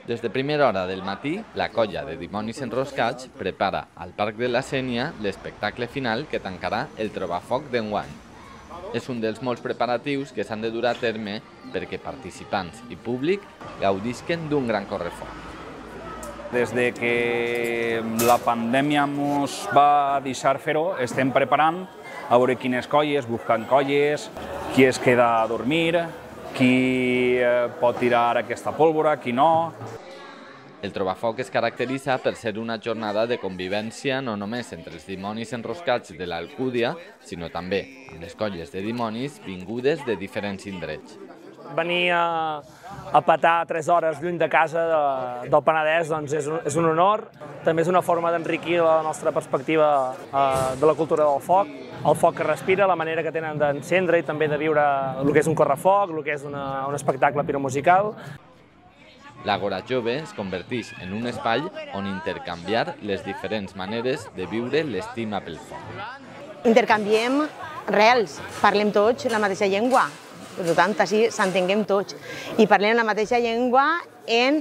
Des de primera hora del matí, la colla de Dimonis Enroscats prepara al Parc de la Sénia l'espectacle final que tancarà el Trobafoc d'enguany. És un dels molts preparatius que s'han de dur a terme perquè participants i públic gaudisquen d'un gran correfoc. Des de que la pandèmia ens va deixar fer-ho, estem preparant a veure quines colles, buscant colles, qui es queda a dormir, qui pot tirar aquesta pólvora, qui no. El Trobafoc es caracteritza per ser una jornada de convivència no només entre els dimonis enroscats de l'Alcúdia, sinó també amb les colles de dimonis vingudes de diferents indrets. Venir a petar 3 hores lluny de casa del Penedès doncs és un honor. També és una forma d'enriquir la nostra perspectiva de la cultura del foc, el foc que respira, la manera que tenen d'encendre i també de viure el que és un correfoc, el que és un espectacle piromusical. L'Àgora Jove es converteix en un espai on intercanviar les diferents maneres de viure l'estima pel foc. Intercanviem rels, parlem tots la mateixa llengua. Per tant, així s'entenguem tots. I parlem la mateixa llengua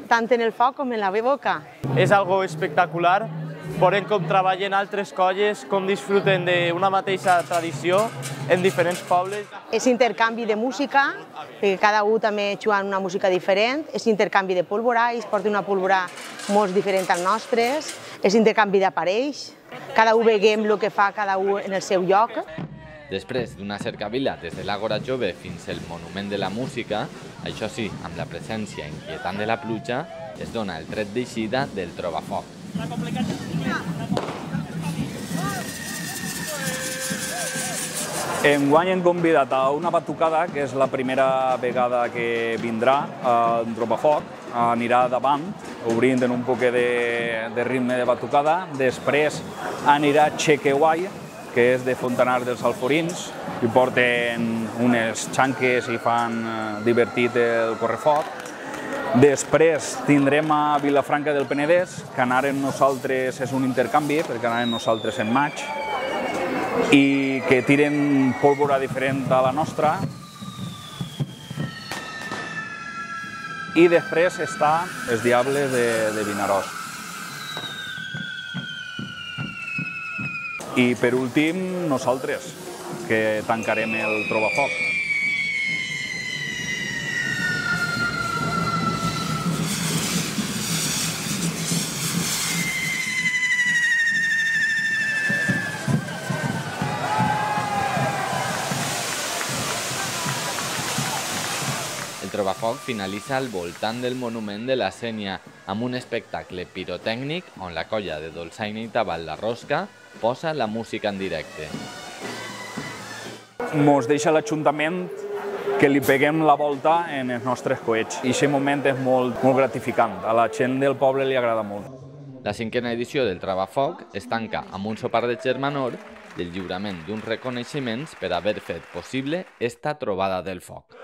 tant en el foc com en la boca. És algo espectacular, veurem com treballen altres colles, com disfruten d'una mateixa tradició en diferents pobles. És intercanvi de música, perquè cada un també juga una música diferent, és intercanvi de pólvora, ells porten una pólvora molt diferent als nostres, és intercanvi d'aparells, cada un veiem el que fa cada un en el seu lloc. Després d'una cercavila des de l'Àgora Jove fins al Monument de la Música, això sí, amb la presència inquietant de la pluja, es dona el tret d'eixida del Trobafoc. Enguany hem convidat a una batucada, que és la primera vegada que vindrà al Trobafoc. Anirà davant, obrint en un poc de ritme de batucada. Després anirà Chequeguai, que és de Fontanar dels Alforins, i porten unes xanques i fan divertit el correfoc. Després tindrem a Vilafranca del Penedès, que anaren nosaltres, és un intercanvi, perquè anaren nosaltres en maig, i que tiren pólvora diferent a la nostra. I després està els Diables de Vinaròs. I per últim, nosaltres, que tancarem el Trobafoc. El Trobafoc finalitza al voltant del Monument de la Sénia amb un espectacle pirotècnic on la colla de dolçaina i tabal La Rosca posa la música en directe. Ens deixa l'Ajuntament que li peguem la volta en els nostres coets. I aquest moment és molt gratificant. A la gent del poble li agrada molt. La 5a edició del Trobafoc es tanca amb un sopar de germanor i el lliurament d'uns reconeixements per haver fet possible esta trobada del foc.